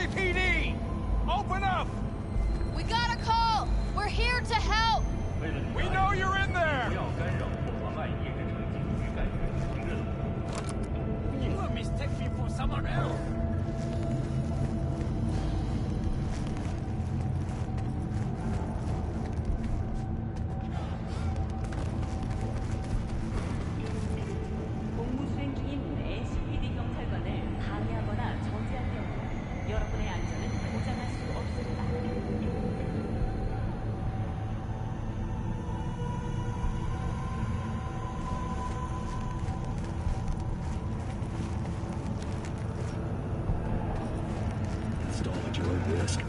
LAPD! Open up! We got a call! We're here to help! We know you're in there! You mistake me for someone else! 공무 수행 중인 LCPD 경찰관을 방해하거나 저지할 경우 여러분의 안전은 보장할 수 없습니다. Install at your own risk.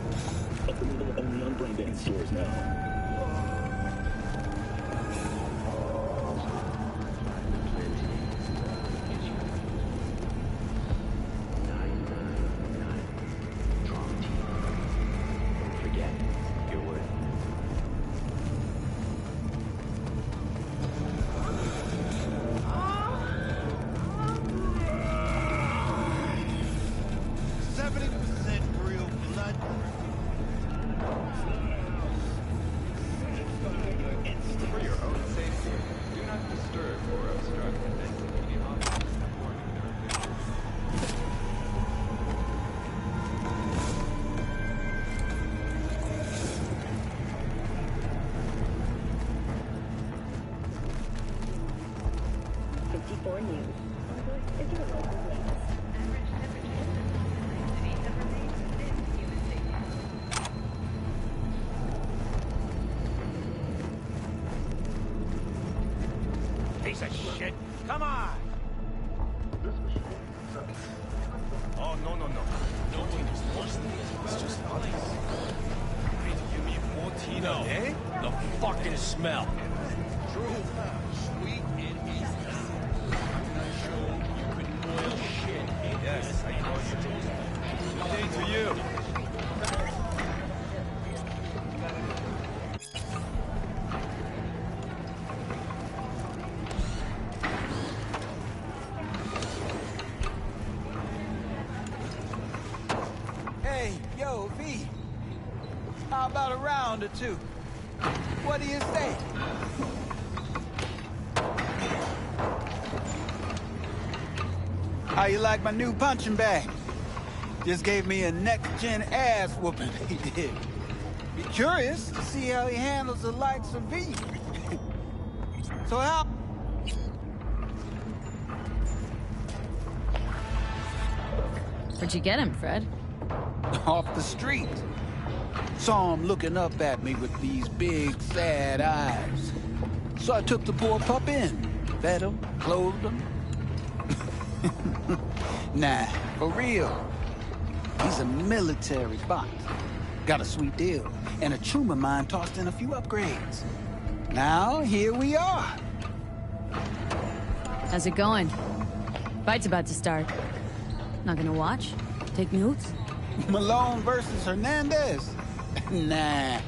Available only on Braindance stores now. Piece of shit! Come on! Oh, no. No one is thirsty. It's just others. Ready to give me more tea now, eh? The fucking smell. True. Sweet and easy. Show you can boil shit. Yes, I know you do. Good day to you. Hey, yo, V. How about a round or two? What do you say? How you like my new punching bag? Just gave me a next-gen ass whooping, he did. Be curious to see how he handles the likes of V. So how... Where'd you get him, Fred? Off the street. Saw him looking up at me with these big, sad eyes. So I took the poor pup in. Fed him, clothed him. Nah, for real. He's a military bot. Got a sweet deal. And a tumor mine tossed in a few upgrades. Now, here we are. How's it going? Fight's about to start. Not gonna watch? Take notes? Malone versus Hernandez? Nah.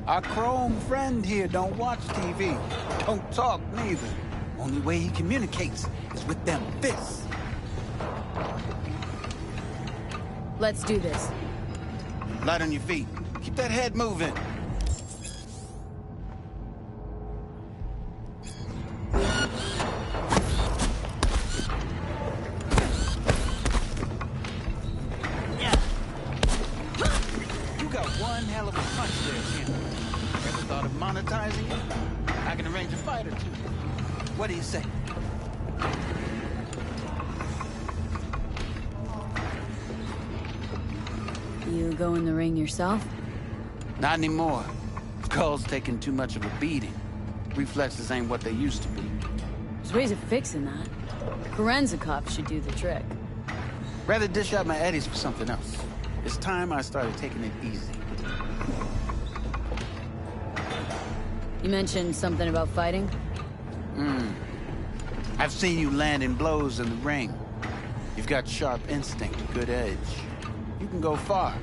Our chrome friend here don't watch TV. Don't talk neither. Only way he communicates is with them fists. Let's do this. Light on your feet. Keep that head moving. You got one hell of a punch there, Ken. Ever thought of monetizing it? I can arrange a fight or two. What do you say? You go in the ring yourself? Not anymore. Skull's taking too much of a beating. Reflexes ain't what they used to be. There's ways of fixing that. Korenzikov should do the trick. Rather dish out my eddies for something else. It's time I started taking it easy. You mentioned something about fighting? I've seen you landing blows in the ring. You've got sharp instinct, good edge. You can go far,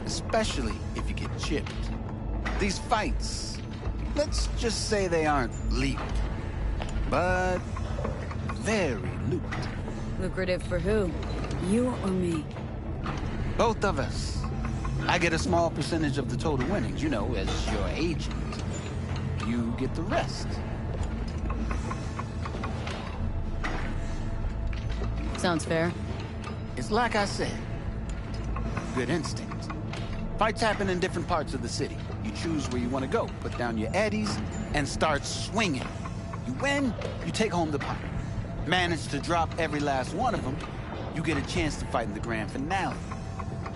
especially if you get chipped. These fights, let's just say they aren't legal, but very lucrative. Lucrative for who? You or me? Both of us. I get a small percentage of the total winnings, you know, as your agent. You get the rest. Sounds fair. It's like I said. Good instinct. Fights happen in different parts of the city. You choose where you want to go, put down your eddies, and start swinging. You win, you take home the pot. Manage to drop every last one of them, you get a chance to fight in the grand finale.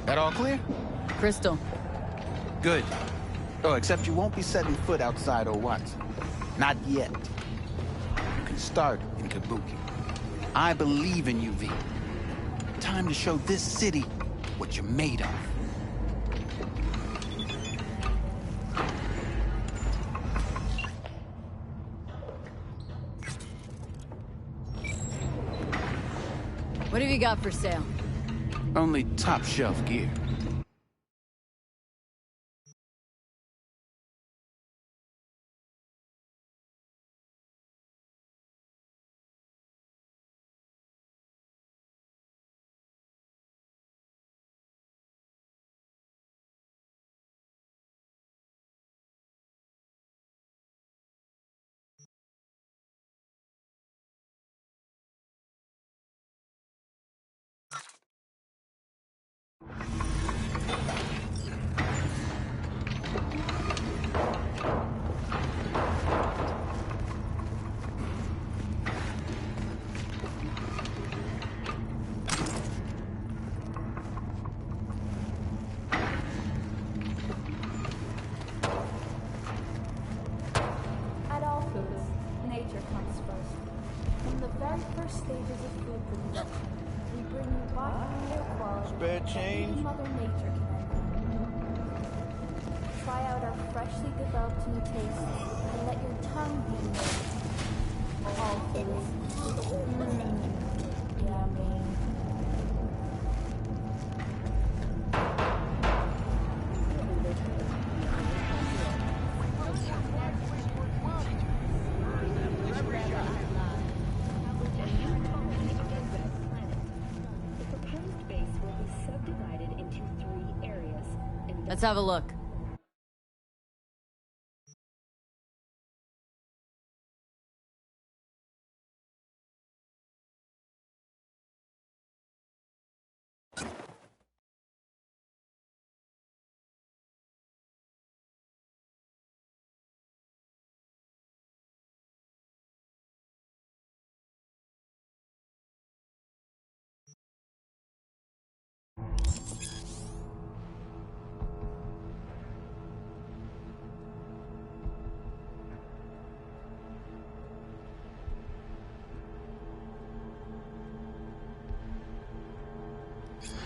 That all clear? Crystal. Good. Oh, except you won't be setting foot outside Watson. Not yet. You can start in Kabuki. I believe in you, V. Time to show this city what you're made of. What have you got for sale? Only top shelf gear. At all foods, nature comes first. From the very first stages of food production, we bring you body air quality Spare that change? only Mother Nature can envy. Try out our freshly developed new tastes and let your tongue be moved. All foods. Yummy. Let's have a look.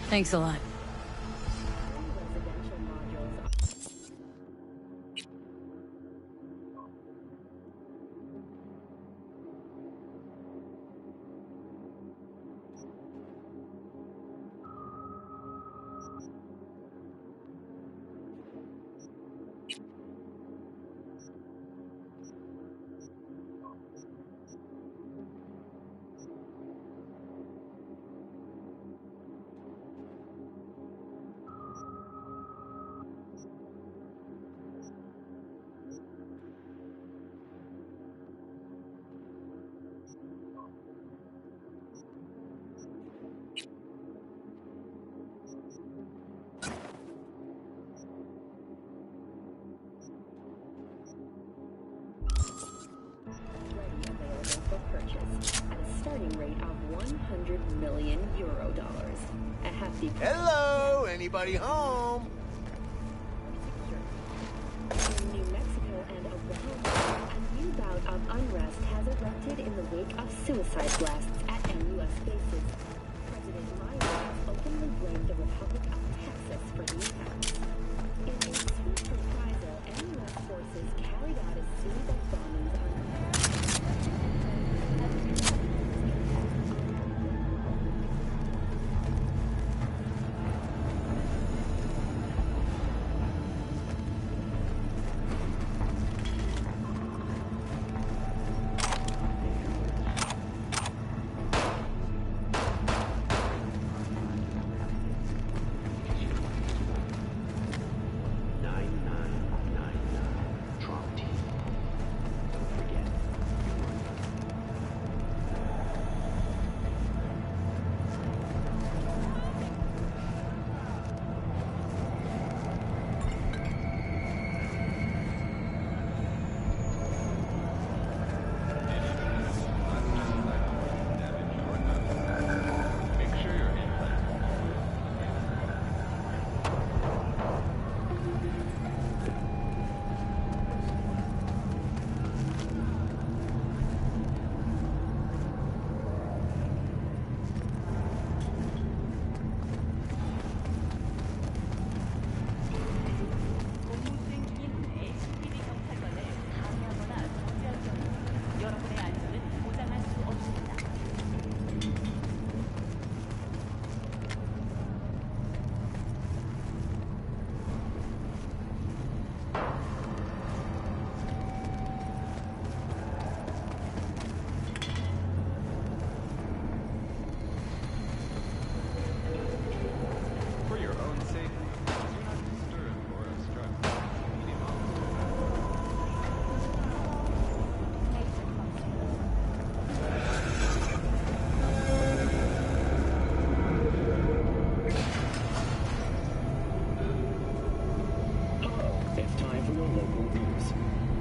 Thanks a lot. For purchase at a starting rate of 100 million euro dollars. A hefty Hello, anybody home? in New Mexico and Oklahoma, a new bout of unrest has erupted in the wake of suicide blasts at MUS bases. President Biden has openly blamed the Republic of Texas for the attacks. In a swift reprisal, MUS forces carried out a series of bombings on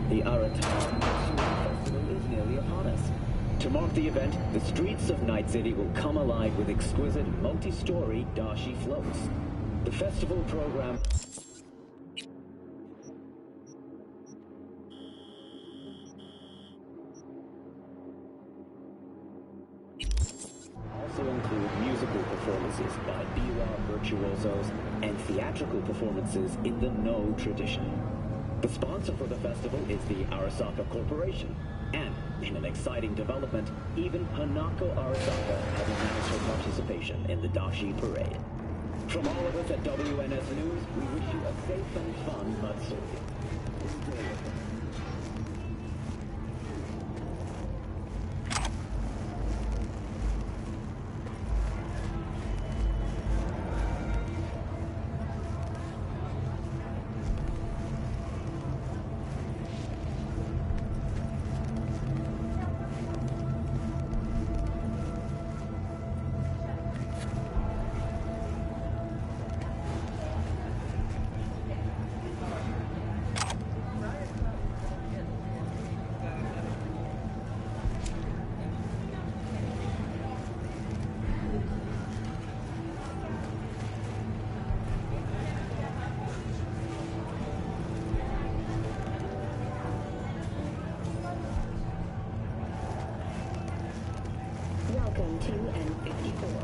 The Aratar Festival is nearly upon us. To mark the event, the streets of Night City will come alive with exquisite multi-story dashi floats. The festival program also include musical performances by biwa virtuosos and theatrical performances in the No tradition. The sponsor for the festival is the Arasaka Corporation, and in an exciting development, even Hanako Arasaka has announced her participation in the Dashi Parade. From all of us at WNS News, we wish you a safe and fun Matsuri. Welcome to N54.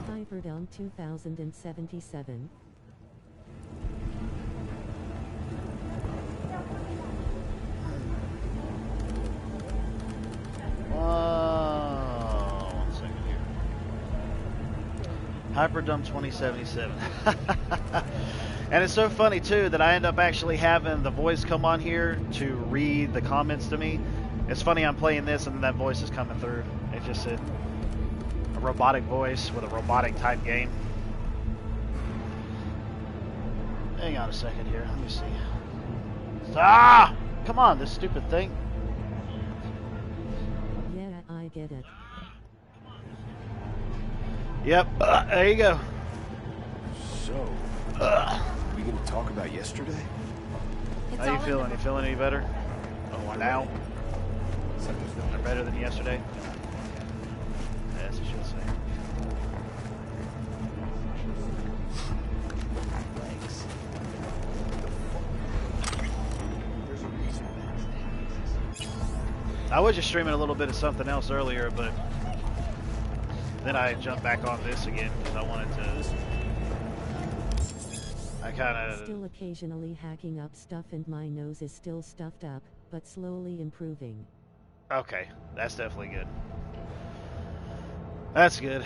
Cyberpunk 2077. One second here. Hyperdump 2077. And it's so funny too that I end up actually having the voice come on here to read the comments to me. It's funny, I'm playing this and that voice is coming through. It's just a robotic voice with a robotic type game. Hang on a second here. Let me see. Ah! Come on, this stupid thing. Yeah, I get it. Yep. There you go. So, we gonna talk about yesterday? How you feeling? You feeling any better? Oh, Now? Or better than yesterday? Yes, you should say. Thanks. There's a reason. I was just streaming a little bit of something else earlier, but then I jumped back on this again because I wanted to. I kind of still occasionally hacking up stuff and my nose is still stuffed up, but slowly improving. Okay, that's definitely good. That's good.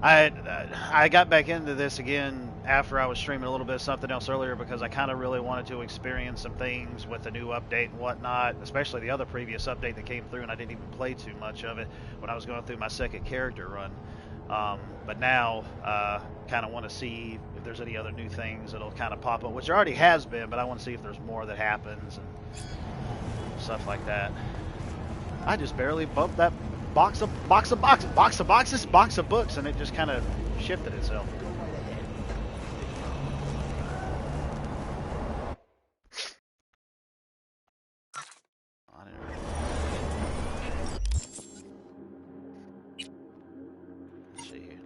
I got back into this again after I was streaming a little bit of something else earlier because I kind of really wanted to experience some things with the new update and whatnot, especially the other previous update that came through, and I didn't even play too much of it when I was going through my second character run. But now, kind of want to see if there's any other new things that'll kind of pop up, which there already has been, but I want to see if there's more that happens and stuff like that. I just barely bumped that box of books, and it just kind of shifted itself.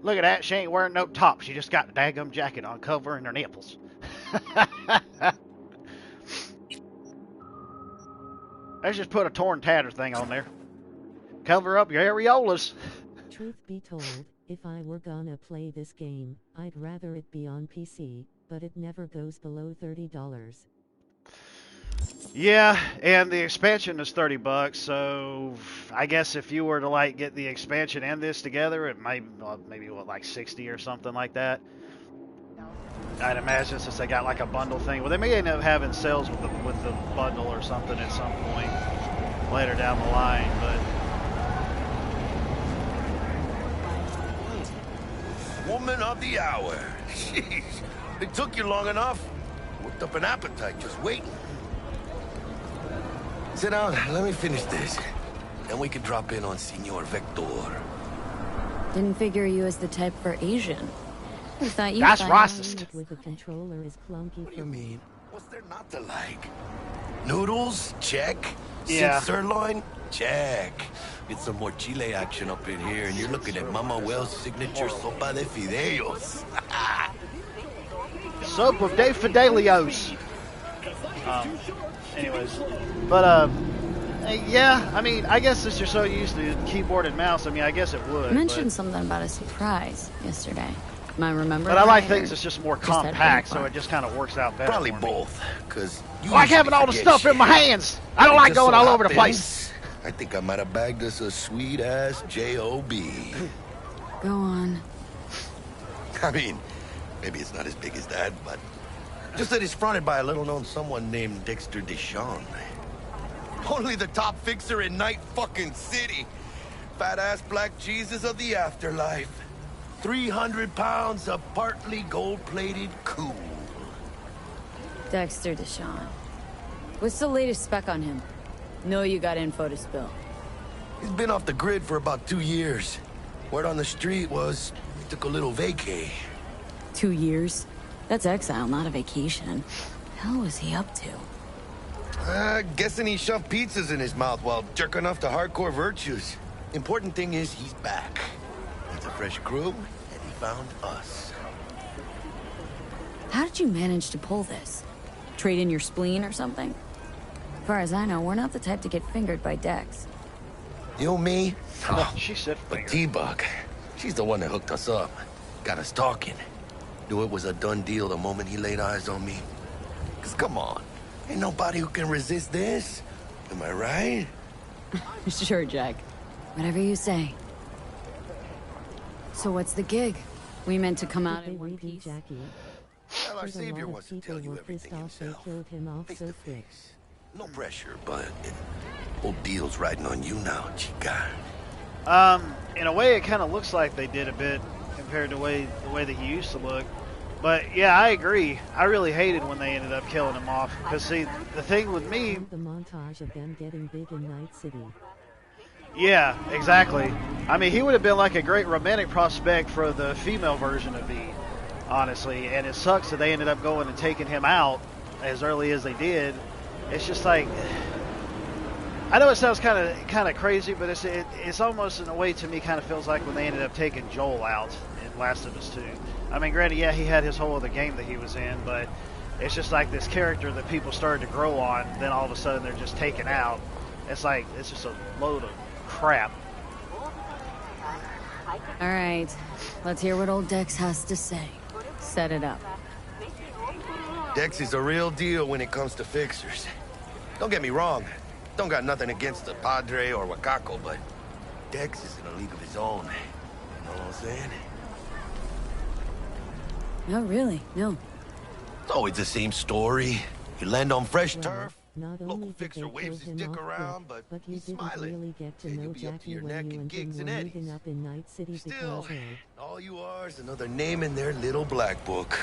Look at that, she ain't wearing no top. She just got the daggum jacket on covering her nipples. Let's just put a torn tatter thing on there. Cover up your areolas. Truth be told, if I were gonna play this game, I'd rather it be on PC, but it never goes below $30. Yeah, and the expansion is $30, so I guess if you were to like get the expansion and this together, it might maybe what, like 60 or something like that. I'd imagine, since they got like a bundle thing. Well, they may end up having sales with the bundle or something at some point later down the line, but Woman of the hour. Jeez, it took you long enough. Whipped up an appetite just waiting. Sit down, let me finish this. Then we can drop in on Senor Vector. Didn't figure you as the type for Asian. We thought you That's thought- racist. With a controller is clunky What do for you me. mean? What's there not to like? Noodles? Check. Yeah. Six sirloin? Check. Get some more Chile action up in here, and you're looking at Mama Wells' signature sopa de fideos. Sopa de Fidelios. Anyways, but yeah, I mean, I guess since you're so used to keyboard and mouse, I mean, I guess it would. You mentioned but, something about a surprise yesterday. Am I remembering? but I like right, things or that's just more just that compact, big so part? it just kind of works out better. Probably for me. both, because you I like usually having all the forget stuff shit. in my hands. I don't It like just going so all over the happens, place. I think I might have bagged us a sweet-ass J.O.B. Go on. I mean, maybe it's not as big as that, but just that it's fronted by a little-known someone named Dexter Deshawn. Only the top fixer in Night fucking City. Fat-ass black Jesus of the afterlife. 300 pounds of partly gold-plated cool. Dexter Deshawn. What's the latest spec on him? Know you got info to spill. He's been off the grid for about 2 years. Word on the street was he took a little vacay. 2 years? That's exile, not a vacation. Hell was he up to? Guessing he shoved pizzas in his mouth while jerking off to hardcore virtues. Important thing is he's back. He's a fresh crew, and he found us. How did you manage to pull this? Trade in your spleen or something? As far as I know, we're not the type to get fingered by Dex. You, me? Oh, She said but finger. T-Bug, she's the one that hooked us up. Got us talking. Knew it was a done deal the moment he laid eyes on me. 'Cause come on, ain't nobody who can resist this. Am I right? Sure, Jack. Whatever you say. So what's the gig? We meant to come out Did they in one redo piece. Jackie? Well, our Heard a savior lot of wants to people tell you were everything pissed off they himself. killed him off Face so to quick. face. No pressure, but whole deal's riding on you now, chica. In a way, it kind of looks like they did a bit compared to the way that he used to look. But yeah, I agree. I really hated when they ended up killing him off. Because see, the thing with me, The montage of them getting big in Night City. yeah, exactly. I mean, he would have been like a great romantic prospect for the female version of V, honestly. And it sucks that they ended up going and taking him out as early as they did. It's just like, I know it sounds kind of crazy, but it's almost in a way to me kind of feels like when they ended up taking Joel out in Last of Us 2. I mean, granted, yeah, he had his whole other game that he was in, but it's just like this character that people started to grow on, then all of a sudden they're just taken out. It's like, it's just a load of crap. All right, let's hear what old Dex has to say. Set it up. Dex is a real deal when it comes to fixers. Don't get me wrong. Don't got nothing against the Padre or Wakako, but Dex is in a league of his own. You know what I'm saying? No, really, no. It's always the same story. You land on fresh Well, turf. not Local only did fixer they waves kill his him dick off around, quick, but you he's didn't smiling. really get to Yeah, know you'll be up to Jackie your when neck you in and gigs him and were meeting eddies. up in Night City Still, because all you are is another name in their little black book.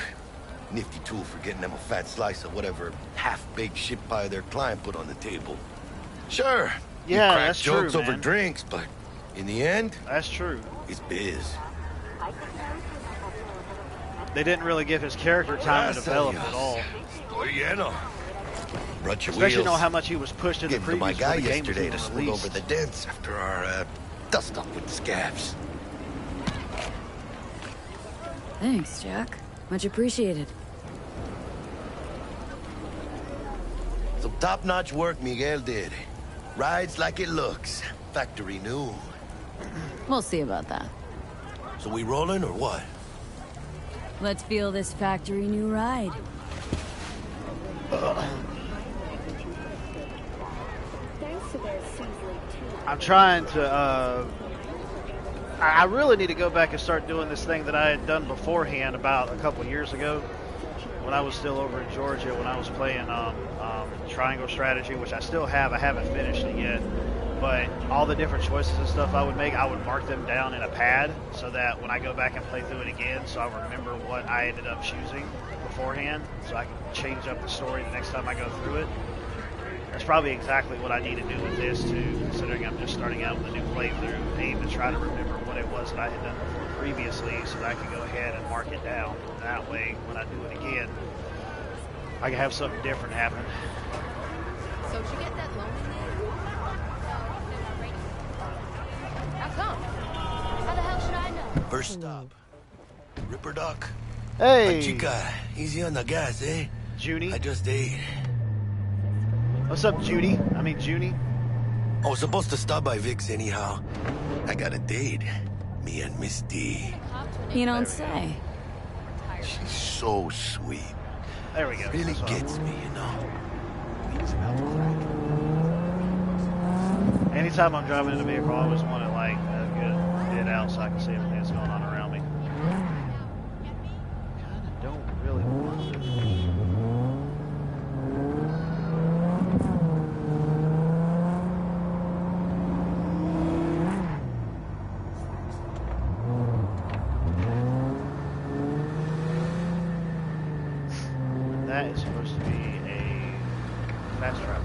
Nifty tool for getting them a fat slice of whatever half-baked shit pie their client put on the table. Sure, you Yeah, crack that's true, jokes over man. drinks, but in the end, That's true. it's biz. They didn't really give his character time to develop at all. Estoy lleno. Brought your Especially wheels. know how much he was pushed in the Gave them to my previews guy before the game was yesterday even to smooth released. over the dents after our dust-up with the scabs. Thanks, Jack. Much appreciated. Some top-notch work Miguel did. Rides like it looks. Factory new. We'll see about that. So we rolling or what? Let's feel this factory new ride. Thanks to their season 2. I'm trying to, I really need to go back and start doing this thing that I had done beforehand about a couple years ago when I was still over in Georgia, when I was playing Triangle Strategy, which I still have. I haven't finished it yet. But all the different choices and stuff I would make, I would mark them down in a pad so that when I go back and play through it again, so I remember what I ended up choosing beforehand, so I can change up the story the next time I go through it. That's probably exactly what I need to do with this too, considering I'm just starting out with a new playthrough. Aim to try to remember what it was that I had done before previously, so that I can go ahead and mark it down. That way, when I do it again, I can have something different happen. So did you get that loan in there? No, they're not ready. How come? How the hell should I know? First stop. Ripper Duck. Hey! Chica, easy on the gas, eh? Junie. I just ate. What's up, Judy? I mean, Junie. I was supposed to stop by Vic's anyhow. I got a date. Me and Misty. You don't say. She's so sweet. There we go. Really gets me, you know. He's about to crack. Anytime I'm driving in a vehicle, I always want to like get it out so I can see everything that's going on around me. Kind of don't really want to. That is supposed to be a fast travel.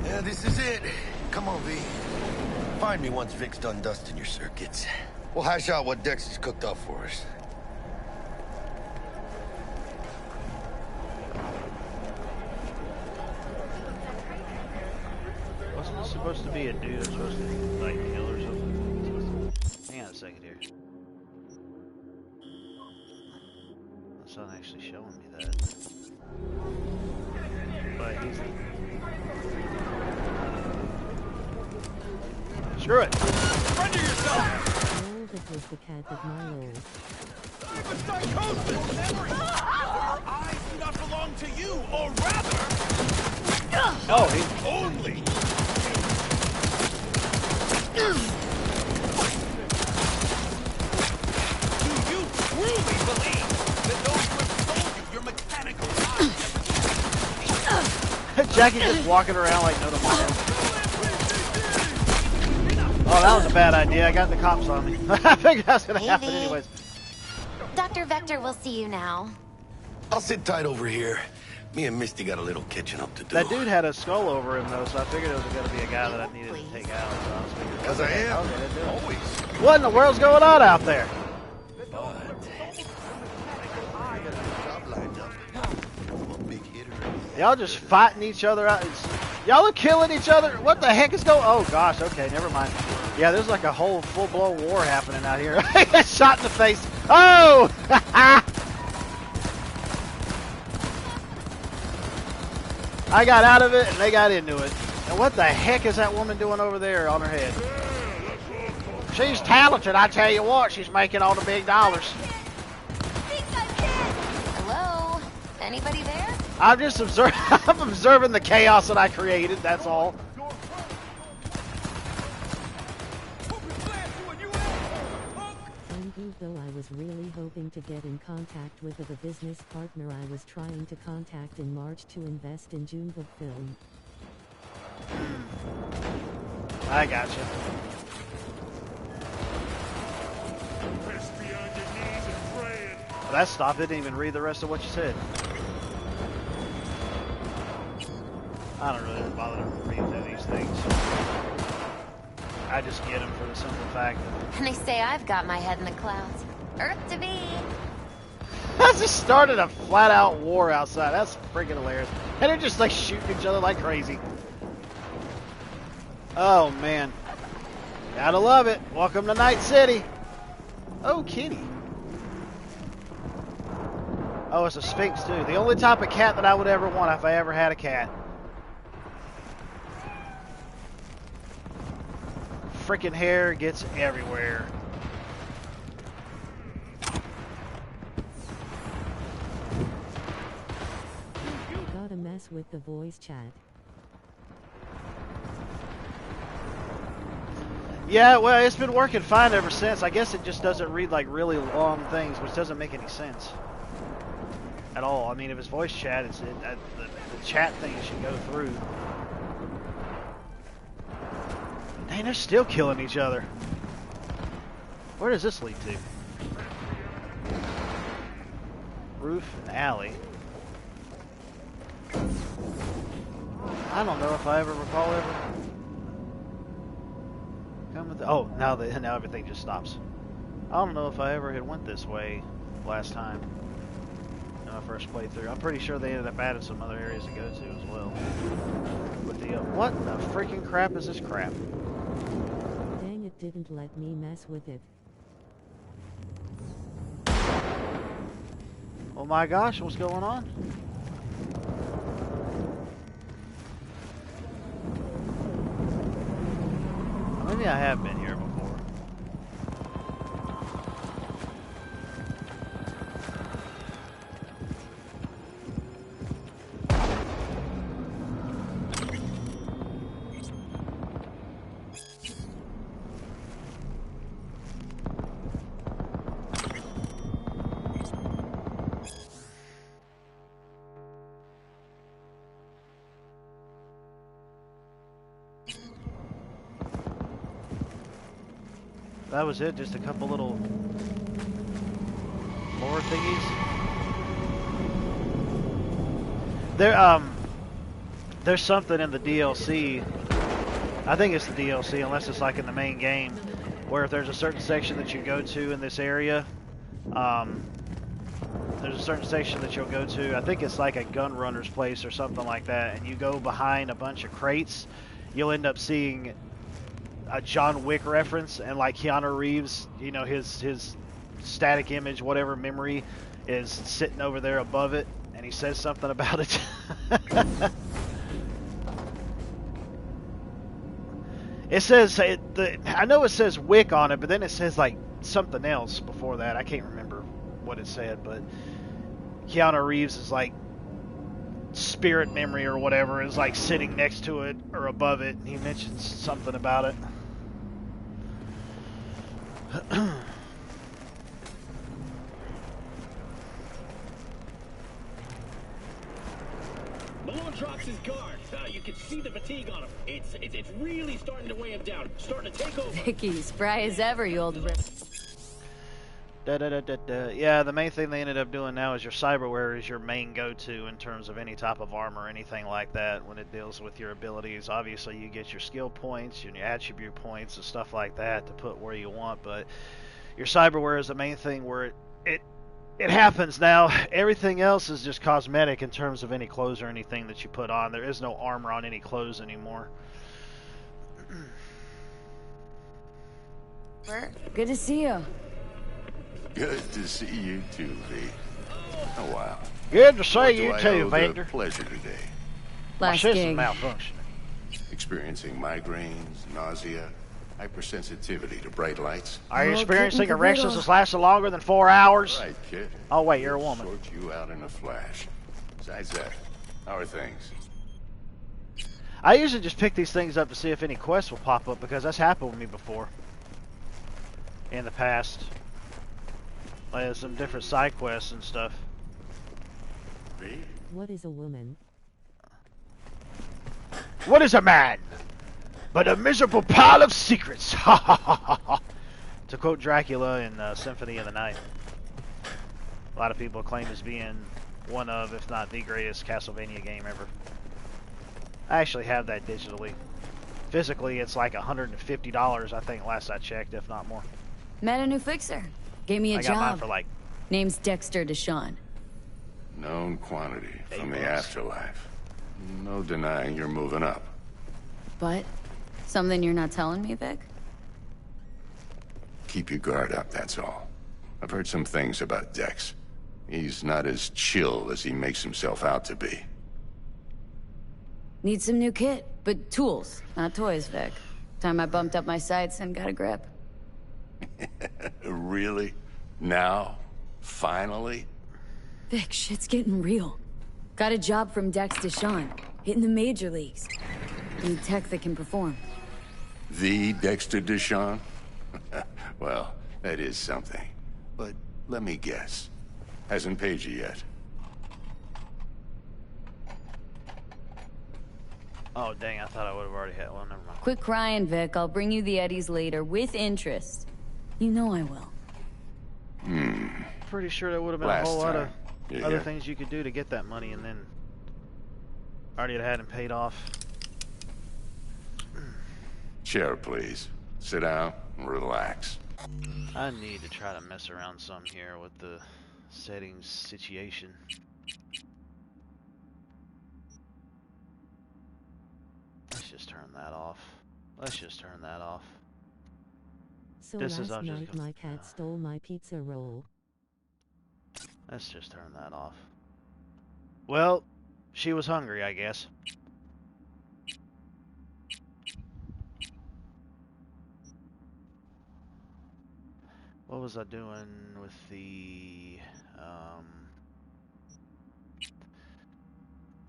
Yeah, this is it. Come on, V. Find me once Vic's done dusting your circuits. We'll hash out what Dex has cooked up for us. Wasn't this supposed to be a dude that's supposed to like kill or something? Hang on a second here. That's not actually showing me that. But he's... Screw it! Surrender yourself! Oh, that was the cat that Milo. Cyberpunk! Our eyes do not belong to you, or rather... Oh, he... Only... Do you truly believe that those who have told you your mechanical eyes... Jackie just walking around like no tomorrow. Oh, that was a bad idea. I got the cops on me. I figured that was going to happen anyways. Dr. Vector will see you now. I'll sit tight over here. Me and Misty got a little catching up to do. That dude had a skull over him, though, so I figured it was going to be a guy that I needed to take out. So I was figuring, Because I am. always. What in the world's going on out there? Y'all just fighting each other out. Y'all are killing each other. What the heck is going? Oh gosh. Okay, never mind. Yeah, there's like a whole full-blown war happening out here. Shot in the face. Oh! I got out of it and they got into it. And what the heck is that woman doing over there on her head? She's talented, I tell you what. She's making all the big dollars. Hello? Anybody there? I'm just I'm observing the chaos that I created, that's all. And though I was really hoping to get in contact with the business partner I was trying to contact in March to invest in Junebook film. I gotcha. Well, that stopped. It didn't even read the rest of what you said. I don't really bother to read through these things. I just get them for the simple fact that... And they say I've got my head in the clouds. Earth to be. I just started a flat-out war outside. That's freaking hilarious. And they're just like shooting each other like crazy. Oh, man. Gotta love it. Welcome to Night City. Oh, kitty. Oh, it's a Sphinx, too. The only type of cat that I would ever want if I ever had a cat. Freaking hair gets everywhere. Gotta mess with the voice chat. Yeah, well, it's been working fine ever since. I guess it just doesn't read like really long things, which doesn't make any sense at all. I mean, if it's voice chat, the chat thing should go through. Dang, they're still killing each other. Where does this lead to? Roof and alley. I don't know if I ever recall ever. Come with oh, now everything just stops. I don't know if I ever had went this way last time when I first played through. I'm pretty sure they ended up adding some other areas to go to as well. With the what the freaking crap is this crap? Dang, it didn't let me mess with it. Oh my gosh, what's going on? Maybe I have been here before. That was it, just a couple little lore thingies. There's something in the DLC. I think it's the DLC, unless it's like in the main game, where if there's a certain section that you go to in this area, there's a certain section that you'll go to. I think it's like a gun runner's place or something like that, and you go behind a bunch of crates, you'll end up seeing a John Wick reference, and like Keanu Reeves, you know, his static image, whatever memory, is sitting over there above it, and he says something about it. It says I know it says Wick on it, but then it says like something else before that. I can't remember what it said, but Keanu Reeves is like spirit memory or whatever is like sitting next to it or above it, and he mentions something about it. Malone drops his guard. You can see the fatigue on him. It's really starting to weigh him down. Starting to take over. Vicky, spry as ever, you old rip. Yeah, the main thing they ended up doing now is your cyberware is your main go-to in terms of any type of armor or anything like that when it deals with your abilities. Obviously, you get your skill points and your attribute points and stuff like that to put where you want, but your cyberware is the main thing where it happens now. Everything else is just cosmetic in terms of any clothes or anything that you put on. There is no armor on any clothes anymore. Good to see you. Good to see you too, V. Oh wow. Good to see What you do I too, owe Victor. the pleasure today. My Last system gig. malfunctioning. Experiencing migraines, nausea, hypersensitivity to bright lights. Are you Oh, experiencing kitten erections caboodle. that's lasted longer than 4 hours? Right, kid. Oh wait, you're a woman. Sort you out in a flash. Besides that, how are things? I usually just pick these things up to see if any quests will pop up, because that's happened with me before. In the past. Like some different side quests and stuff. V? What is a woman? What is a man? But a miserable pile of secrets. Ha ha ha ha ha. To quote Dracula in Symphony of the Night. A lot of people claim as being one of, if not the greatest Castlevania game ever. I actually have that digitally. Physically, it's like $150, I think, last I checked, if not more. Met a new fixer. Gave me a I got mine job. for like Name's Dexter Deshawn. Known quantity from the $8. afterlife. No denying you're moving up. But something you're not telling me, Vic? Keep your guard up, that's all. I've heard some things about Dex. He's not as chill as he makes himself out to be. Need some new kit, but tools, not toys, Vic. Time I bumped up my sights and got a grip. Really? Now? Finally? Vic, shit's getting real. Got a job from Dex Deshawn, hitting the major leagues. Need tech that can perform. The Dexter Deshawn? Well, that is something. But let me guess. Hasn't paid you yet. oh dang, I thought I would have already had one. Never mind. Quit crying, Vic. I'll bring you the Eddies later, with interest. You know I will. Pretty sure there would have been Last a whole lot of time. other Yeah. things you could do to get that money, and then already had him paid off. Chair, please. Sit down and relax. I need to try to mess around some here with the settings situation. Let's just turn that off. Let's just turn that off. So This is last all just night my cat stole my pizza roll. Let's just turn that off. Well, she was hungry, I guess. What was I doing with the,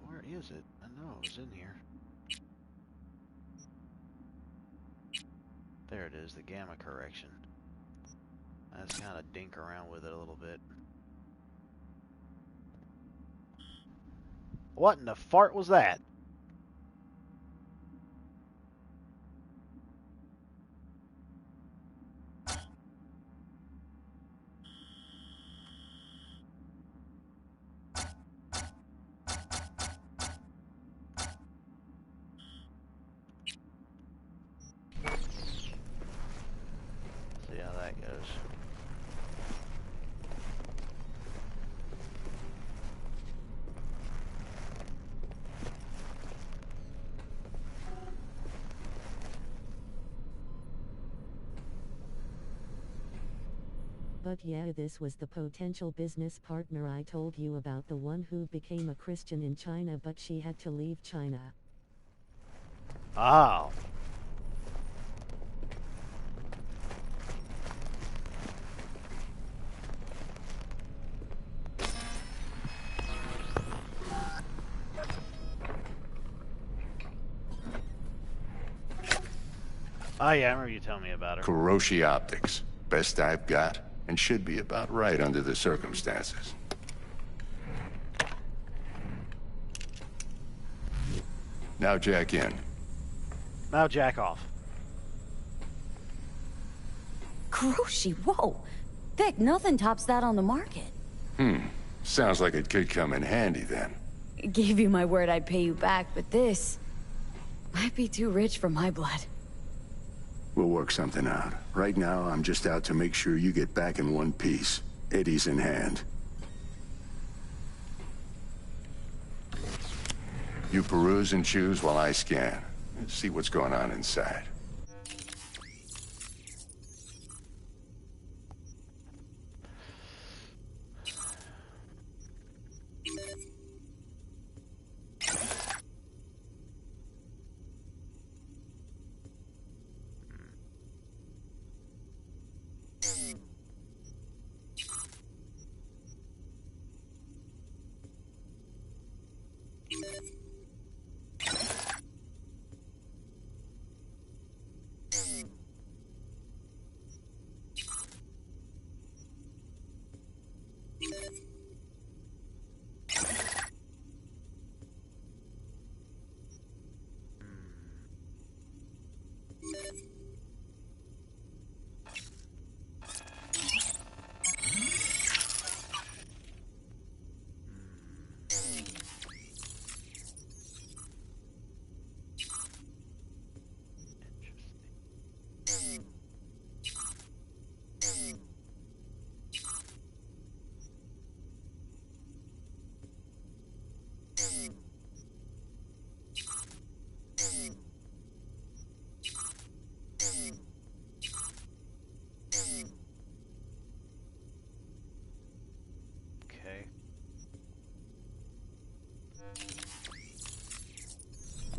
where is it? I know it was in here. There it is, the gamma correction. Let's kind of dink around with it a little bit. What in the fart was that? See how that goes. But yeah, this was the potential business partner I told you about, the one who became a Christian in China, but she had to leave China. Oh. Oh yeah, I remember you telling me about her. Kuroshi Optics. Best I've got, and should be about right under the circumstances. Now jack in. Now jack off. Kuroshi, whoa! Vic, nothing tops that on the market. Sounds like it could come in handy then. Gave you my word I'd pay you back, but this might be too rich for my blood. We'll work something out. Right now, I'm just out to make sure you get back in one piece. Eddie's in hand. You peruse and choose while I scan. See what's going on inside.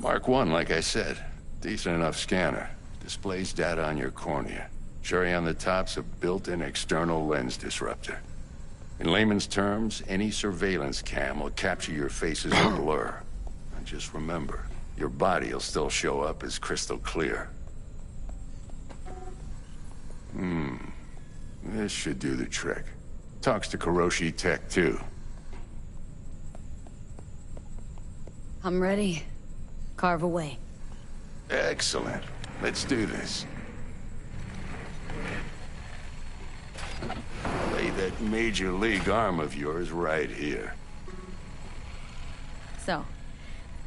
Mark 1, like I said. Decent enough scanner. Displays data on your cornea. Cherry on the top's a built-in external lens disruptor. In layman's terms, any surveillance cam will capture your face as a blur. And just remember, your body will still show up as crystal clear. This should do the trick. Talks to Kuroshi Tech, too. I'm ready. Carve away. Excellent. Let's do this. Lay that major league arm of yours right here. So,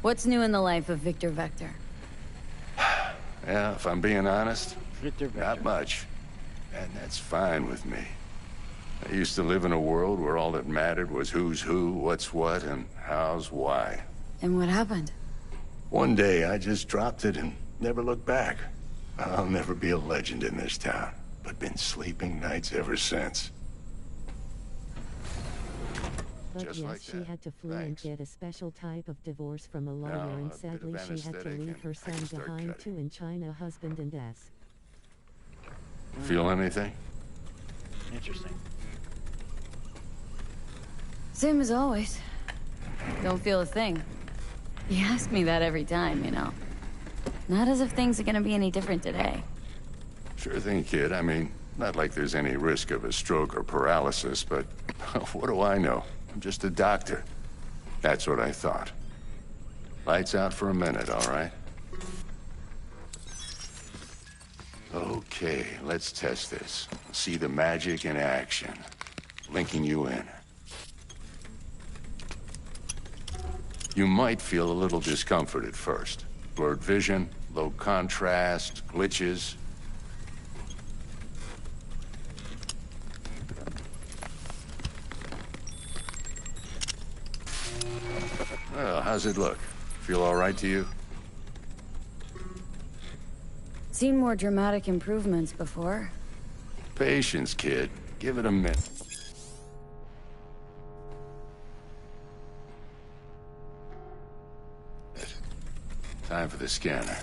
what's new in the life of Victor Vector? Yeah, if I'm being honest, Victor. not much. And that's fine with me. I used to live in a world where all that mattered was who's who, what's what, and how's why. And what happened? One day, I just dropped it and never looked back. I'll never be a legend in this town, but been sleeping nights ever since. But Just yes, like she that. had to flee Thanks. and get a special type of divorce from a lawyer, Now, and a bit sadly of she had to anesthetic leave and her I son can start behind cutting. too in China, husband and death. Feel anything? Interesting. Same as always. Don't feel a thing. You ask me that every time, you know. Not as if things are gonna be any different today. Sure thing, kid. I mean, not like there's any risk of a stroke or paralysis, but what do I know? I'm just a doctor. That's what I thought. Lights out for a minute, all right? Okay, let's test this. See the magic in action. Linking you in. You might feel a little discomfort at first. Blurred vision, low contrast, glitches. Well, how's it look? Feel all right to you? Seen more dramatic improvements before. Patience, kid. Give it a minute. Time for the scanner.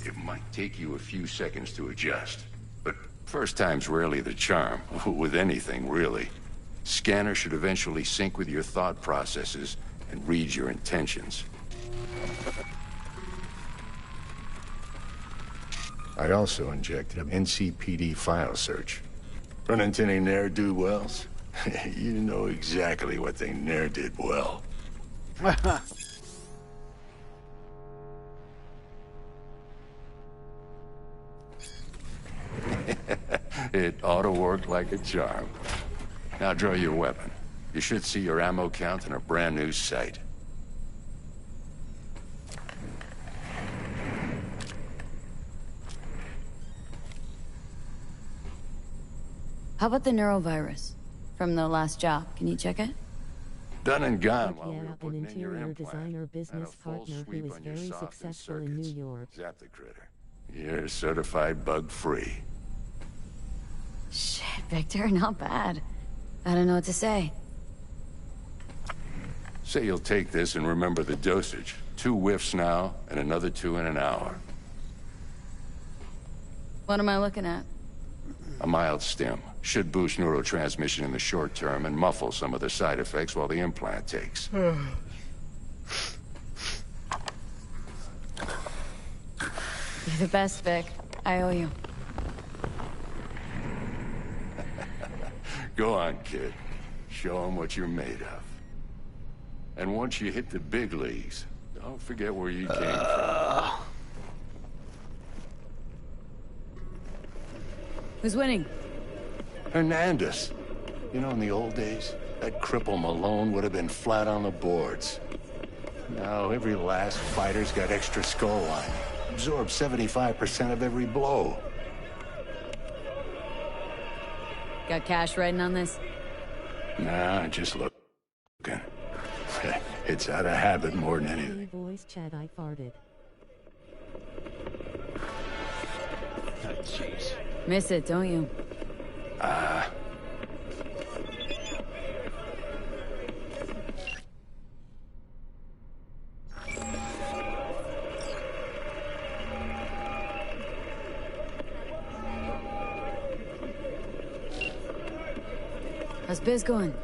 It might take you a few seconds to adjust, but first time's rarely the charm, with anything, really. Scanner should eventually sync with your thought processes and read your intentions. I also injected an NCPD file search. Run into any ne'er-do-wells? You know exactly what they ne'er did well. It ought to work like a charm. Now draw your weapon. You should see your ammo count in a brand new sight. How about the neurovirus? From the last job, can you check it? Done and gone But while we yeah, were an putting in your interior implant. designer And business a full partner who sweep is on your very soft and successful in New circuits. York. Zap the critter. You're certified bug-free. Shit, Victor, not bad. I don't know what to say. Say you'll take this and remember the dosage. 2 whiffs now, and another 2 in an hour. What am I looking at? A mild stim. Should boost neurotransmission in the short term and muffle some of the side effects while the implant takes. You're the best, Vic. I owe you. Go on, kid. Show 'em what you're made of. And once you hit the big leagues, don't forget where you came from. Who's winning? Hernandez. You know, in the old days, that cripple Malone would have been flat on the boards. Now, every last fighter's got extra skull line. Absorbs 75% of every blow. Got cash writing on this? Nah, just looking. It's out of habit more than anything. Hey, voice chat, I farted. Oh, jeez. Miss it, don't you? How's biz going?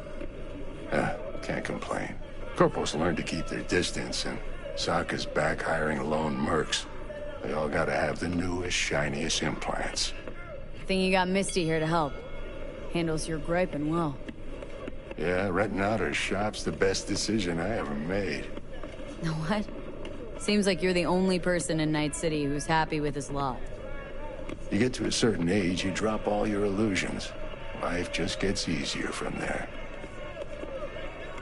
Can't complain. Corporals learn to keep their distance, and Sokka's back hiring lone mercs. They all gotta have the newest, shiniest implants. Think you got Misty here to help. Handles your griping well. Yeah, renting out her shop's the best decision I ever made. Know what? Seems like you're the only person in Night City who's happy with his lot. You get to a certain age, you drop all your illusions. Life just gets easier from there.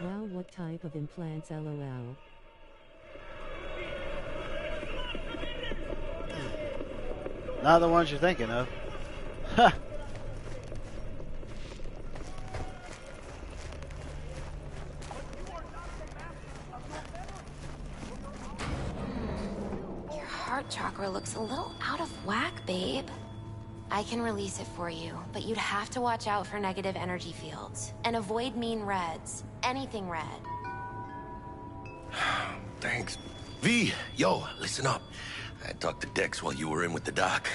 Wow, What type of implants, lol? Not the ones you're thinking of. Ha! Your heart chakra looks a little out of whack, babe. I can release it for you, but you'd have to watch out for negative energy fields. And avoid mean reds. Anything red. Thanks. V, yo, listen up. I talked to Dex while you were in with the doc.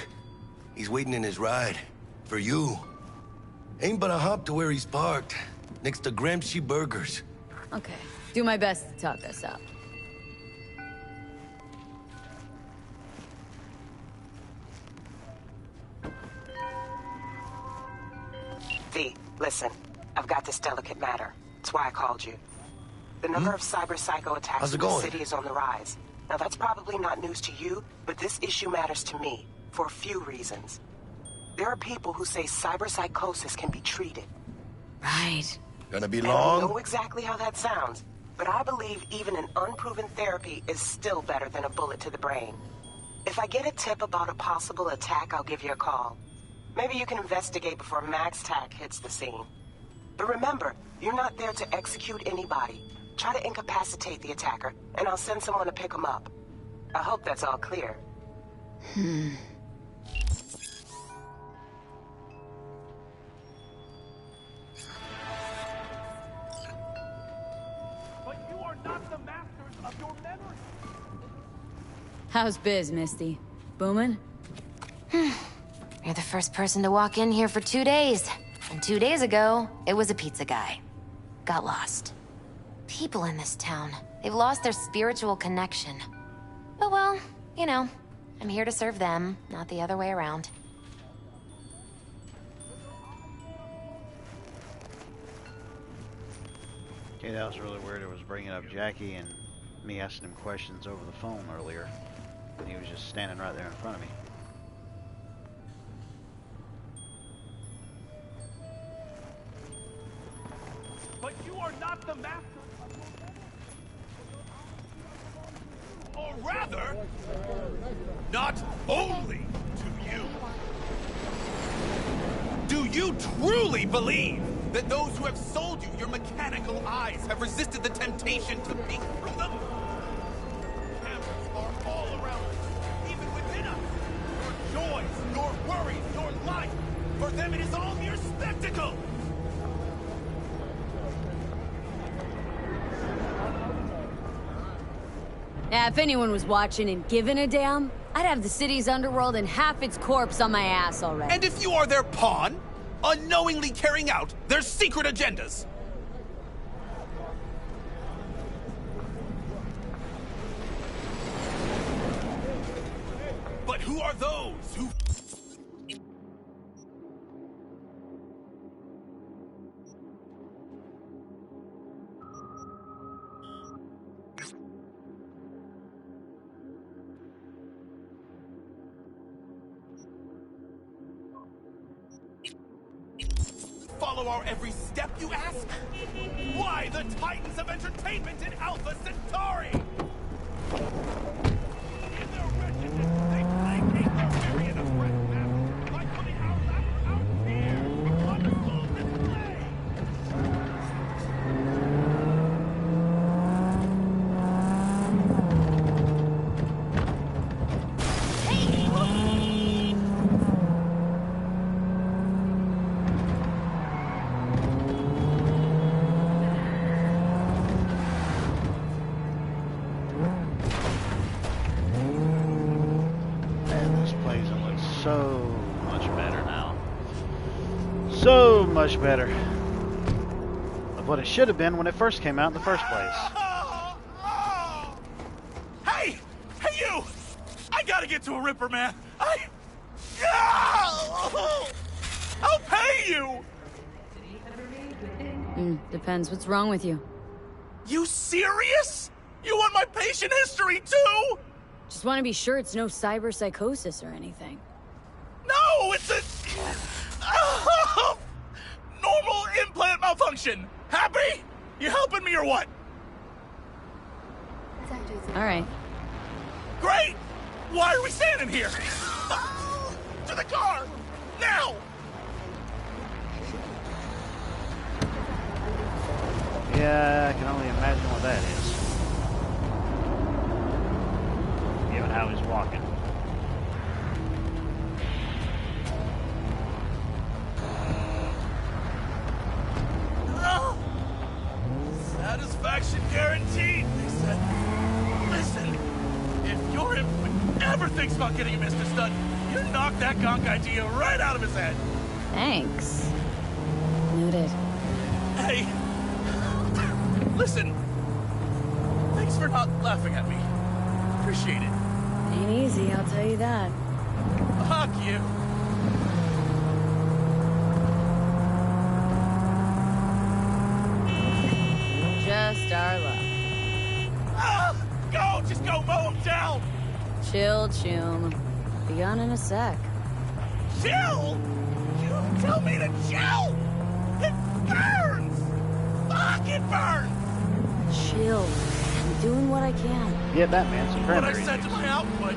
He's waiting in his ride. For you. Ain't but a hop to where he's parked. Next to Gramsci Burgers. Okay. Do my best to talk us up. V, listen. I've got this delicate matter. That's why I called you. The number of cyber psycho attacks in the city is on the rise. Now that's probably not news to you, but this issue matters to me for a few reasons. There are people who say cyber psychosis can be treated. Right. Gonna be And long? I know exactly how that sounds, but I believe even an unproven therapy is still better than a bullet to the brain. If I get a tip about a possible attack, I'll give you a call. Maybe you can investigate before Max Tack hits the scene. But remember, you're not there to execute anybody. Try to incapacitate the attacker, and I'll send someone to pick him up. I hope that's all clear. But you are not the masters of your memory. How's biz, Misty? Booming? You're the first person to walk in here for 2 days. And 2 days ago, it was a pizza guy. Got lost. People in this town, they've lost their spiritual connection. But well, you know, I'm here to serve them, not the other way around. Okay, that was really weird. It was bringing up Jackie and me asking him questions over the phone earlier. And he was just standing right there in front of me. But you are not the masters of your memory. Or rather, not only to you. Do you truly believe that those who have sold you your mechanical eyes have resisted the temptation to peek through them? Cameras are all around us, even within us. Your joys, your worries, your life. For them it is all mere spectacle. Yeah, if anyone was watching and giving a damn, I'd have the city's underworld and half its corpse on my ass already. And if you are their pawn, unknowingly carrying out their secret agendas. But who are those who... follow our every step, you ask? Why the titans of entertainment in Alpha Centauri? In their wretchedness, they placate their myriad of red masks by putting our laughter out here on full display. So much better now. So much better. Of what it should have been when it first came out in the first place. Hey! Hey, you! I gotta get to a Ripper, man. I'll pay you! Depends what's wrong with you. You serious? You want my patient history, too? Just want to be sure it's no cyber psychosis or anything. No, it's a... normal implant malfunction. Happy? You helping me or what? All right. Great! Why are we standing here? To the car! Now! Yeah, I can only imagine what that is. Given how he's walking. Satisfaction guaranteed, they said. Listen, if you're ever thinks about getting a Mr. Stud, you knock that gonk idea right out of his head. Thanks. Noted. Hey, listen. Thanks for not laughing at me. Appreciate it. Ain't easy, I'll tell you that. Fuck you. Just our luck. Go! Just go mow him down! Chill, Chum. Be on in a sec. Chill? You tell me to chill? It burns! Fuck, it burns! Chill. I'm doing what I can. Yeah, Batman, some What I cranberry said to juice. my output,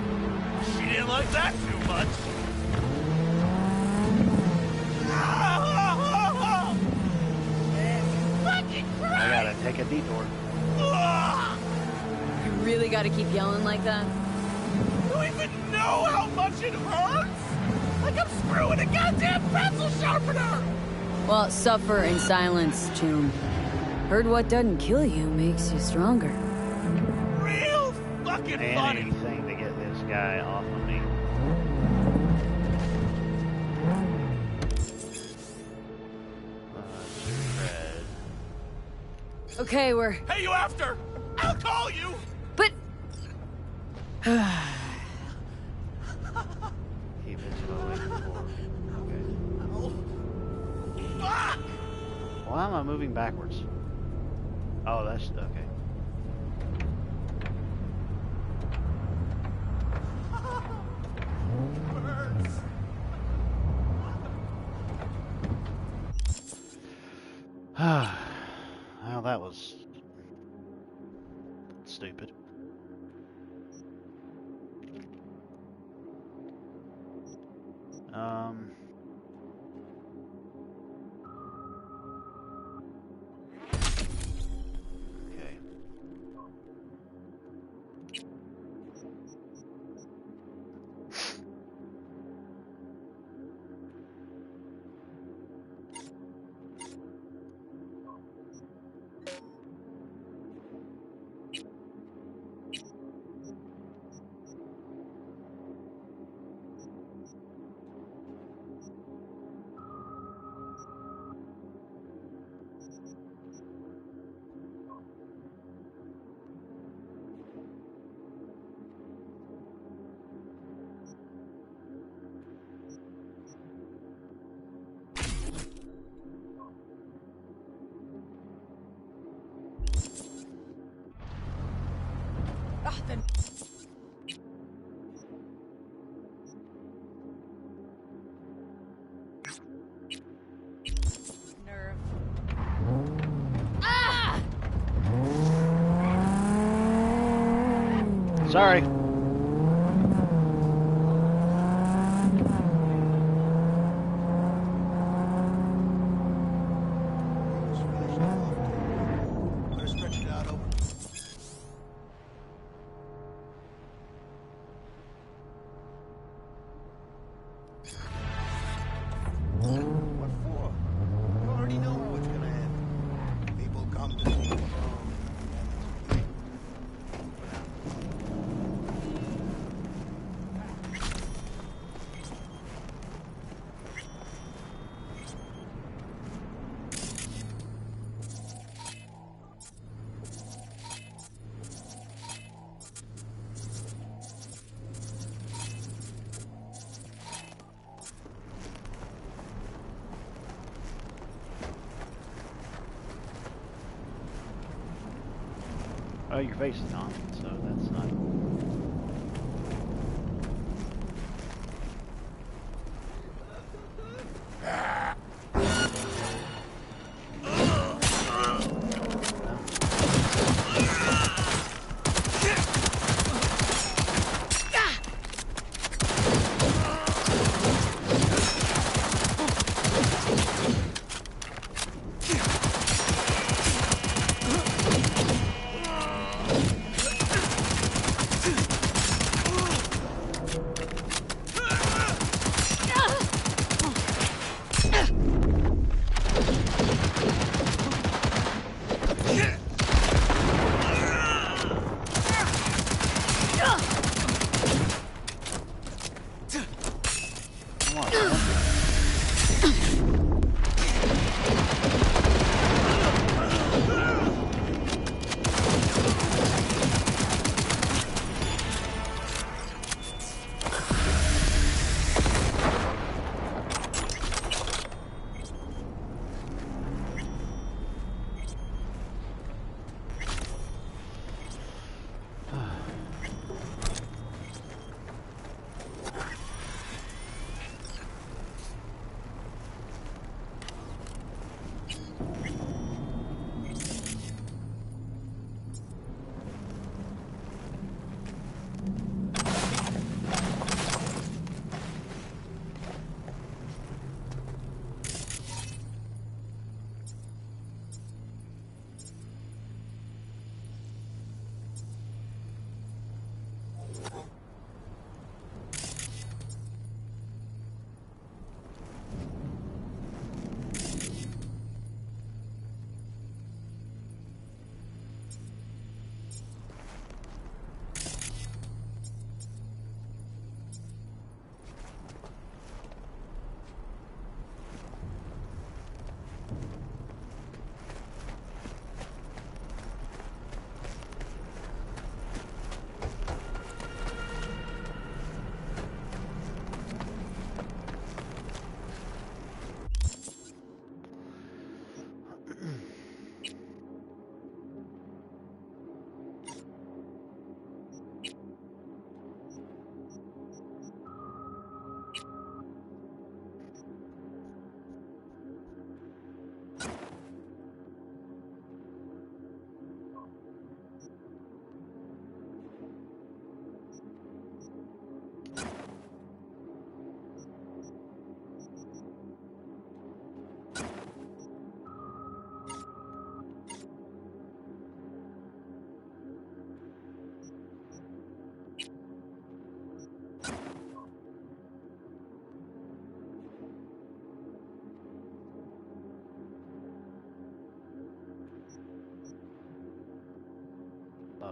she didn't like that too much. Fucking I gotta take a detour. You really gotta keep yelling like that? You even know how much it hurts? Like I'm screwing a goddamn pencil sharpener! Well, suffer in silence, Chum. Heard what doesn't kill you makes you stronger. Real fucking funny. Anything to get this guy off of me. Okay, we're... Hey, you after? I'll call you! But... Keep it slowly forward. Okay. Fuck! Why am I moving backwards? Oh, that's okay. Burns. Well, that was stupid. Okay. Then nerve. Ah! Sorry. Better stretch it out over. What for? You already know how it's gonna end. People come to see the Oh, your face is on, so that's not.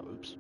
Oops.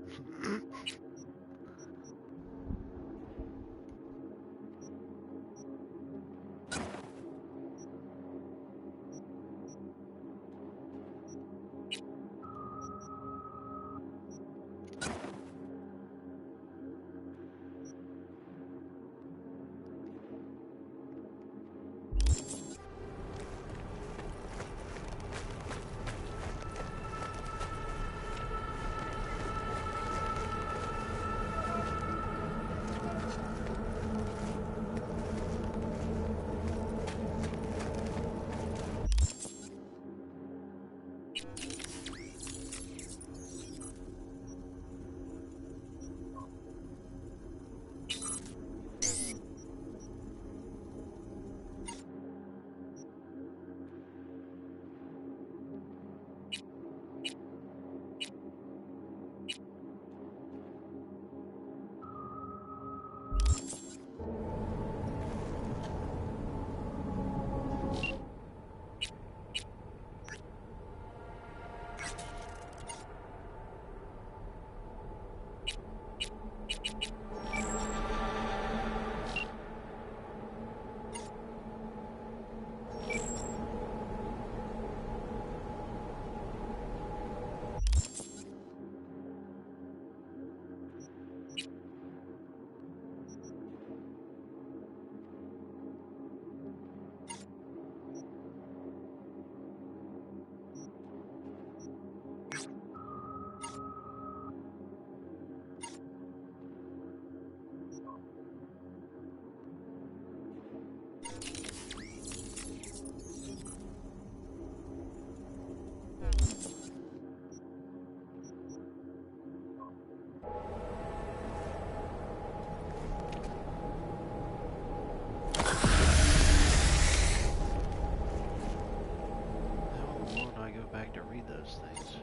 Those things.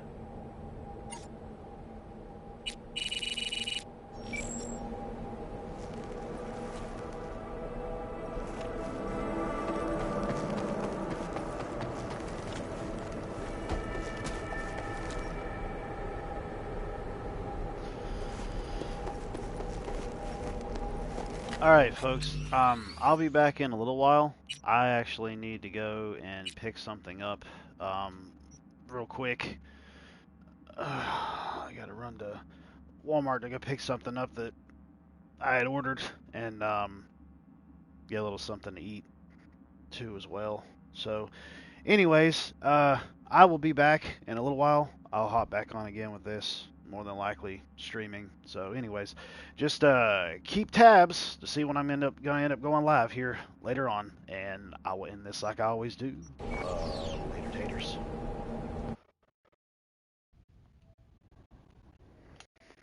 Alright, folks, I'll be back in a little while. I actually need to go and pick something up real quick. I gotta run to Walmart to go pick something up that I had ordered and get a little something to eat too as well. So anyways, I will be back in a little while. I'll hop back on again with this, more than likely streaming. So anyways, just keep tabs to see when I'm gonna end up going live here later on, and I will end this like I always do. Later taters.